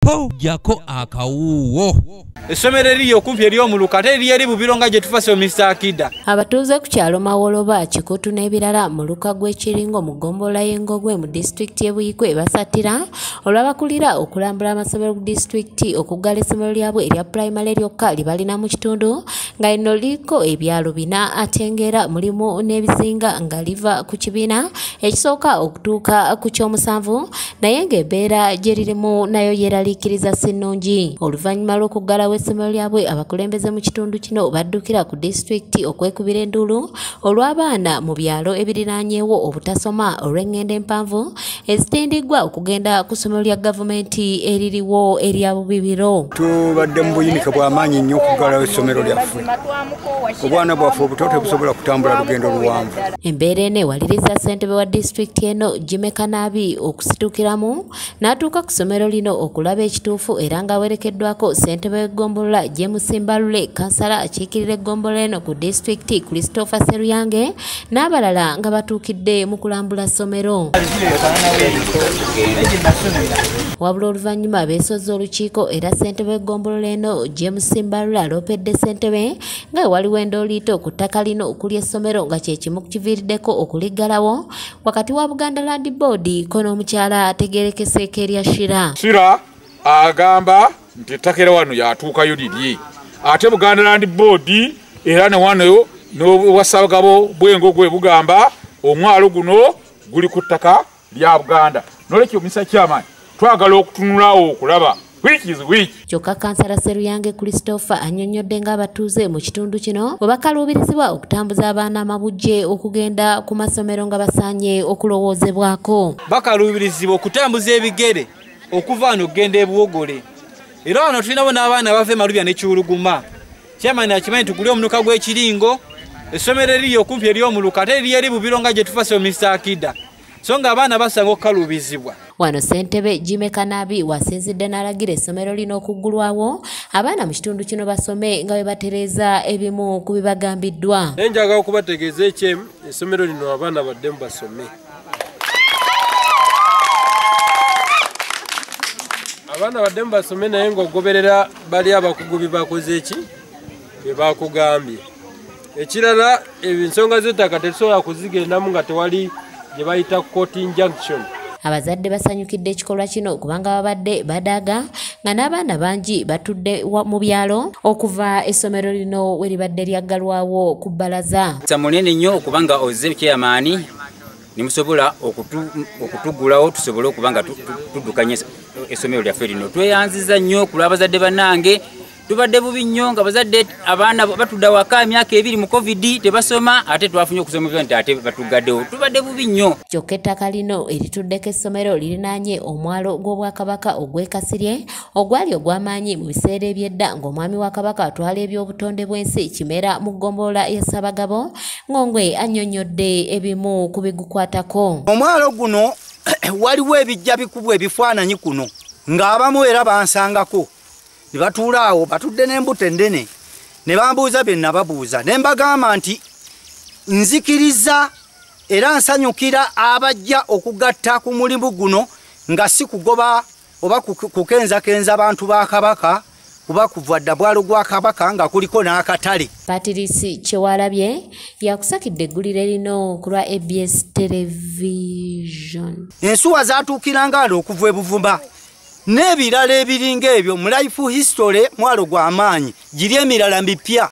po jako akawuwo. Essomero eriri okumpi ery'omuluka ate eriri Bubiro nga gye tufase Mr. Akida. Abatuuze ku kyalo Mawoloba, Kikutu n'ebirala mu luka gw'Ekiringo mu ggombolola y'Engogwe mu disitulikiti y'e Buyikwe basatira olw'abakulira okulambula amasomero ku disitulikiti okuggala essomero lyabwe erya pulayimale lyokka libalina mu kitundu nga lino liriko ebyalo bina ate ng'era mulimu n'ebizinga nga liva ku kibiina ekisooka okutuuka ku ky'omusanvu naye ng'embeera gye lirimu nayo yeeraliikiriza si nnungi. Oluvannyuma lw'okuggalawo essomero lyabwe abakulembeze mu kitundu kino baddukira ku disitulikiti okwekubira enduulu olw'abaana mu byalo ebiriraanyeewo obutasoma olw'engendo empanvu ezitindiddwa okugenda ku ssomero lya gavumenti eririwo erya Bubibiro. Tubadde mu buyinika bw'amaanyi nnyo okuggalawo essomero lyaffe. Obwana bwaffe obuto tebusobola kutambula lugendo luwanvu. Embeera eno ewaliriza ssentebe wa disitulikiti eno Jimmy Kanabi okusitukiramu n'atuuka ku ssomero lino okulaba ekituufu era ng'awerekeddwako ssentebe w'eggombolola James Mbalule, kansala akiikirira eggombolola eno ku disitulikiti Christopher Seruyange n'abalala nga batuukidde mu kulambula ssomero. Wabula oluvannyuma beesozza olukiiko era ssentebe w'eggombolola eno James Mbalule aloopedde ssentebe nga waliwo endooliito ku ttaka lino okuli essomero nga kye kimu kiviiriddeko okuliggalawo wakati wa Buganda Land Board ko n'omukyala ategeerekeseeko erya Shira agamba nti ettaka era wano yatuukayo lirye ate Buganda Land Board era ne wano n'obwassabagabo bw'Engogwe bugamba omwalo guno guli ku ttaka lya Buganda. Nolwekyo Mr. Chairman twagala okutunulawo okulaba kyokka kansala Seruyange Christopher annyonnyodde ng'abatuuze mu kitundu kino bwe bakaluubirizibwa okutambuza abaana amabujje okugenda ku masomero nga basaanye okulowoozebwako. Bakaluubirizibwa okutambuza ebigere okuva wano okugenda e Buwogole. Era wano tulinawo n'abaana abava e Malubya ne Kiwuluguma. Chairman akimanyi tugule omunuka gw'Ekiringo, essomero eriri okumpi ery'omuluka ate eriri eri Bubiro nga gye tufase Mr. Akida. So nga abaana basanga okukaluubizibwa. Wano ssentebe Jimmy Kanabi wasinzidde n'alagira essomero lino okuggulwawo abaana mu kitundu kino basome nga bwe batereeza ebimu ku bibagambiddwa. Njagala okubategeeza ekyemu essomero lino abaana baddemu basome. Abaana baddemu basome naye ng'ogoberera bali abakugu bye bakoze eki bye bakugambye. Ekirala ensonga z'ettaka tetusobola kuzigendamu nga tewali gye bayita court injunction. Abazadde basanyukidde ekikolwa kino kubanga babadde badaaga nga n'abaana bangi batudde mu byalo okuva essomero lino we libadde lyaggalwawo ku bbalaza. Munene nnyo okubanga ozze chairman nimusobola okutuggulawo tusobole okubanga tuddukanye essomero lyaffe lino. Tweyanziza nnyo ku lw'abazadde bannange tubadde bubi nnyo nga bazadde abaana batudda waka emyaka 2 mu COVID tebasoma ate twafunye okusoma nti ate batuggaddewo tubadde bubi nnyo. Kyokka ettaka lino erituddeko essomero lirinaanye omwalo gw'Obwakabaka ogw'Ekasirye ogwali ogw'amaanyi mu biseera eby'edda ng'omwami wa Kabaka atwala eby'obutonde bw'ensi Kimera mu ggombolola ya Ssaabagabo. Ngongwe annyonnyodde ebimu ku bigukwatako. Omwalo guno waliwo ebijja bikubwa ebifaananyi kuno ng'abamu era bansangako ne batuula awo batudde n'embuto endene ne bambuuza bye nababuuza ne mbagamba nti nzikiriza era nsanyukira abajja okugatta ku mulimu guno nga si kugoba oba kukenzakenza abantu ba Kabaka kuba kuva dda bwalo gwa Kabaka nga kuliko n'akatale. Patrice Kyewalabye yakusakidde eggulire lino ku lwa ABS Television. Ensuwa zaatuukiranga okuva e Buvuma n'ebirala ebiringa ebyo mu life history mwalo gw'amaanyi giri emirala mipya.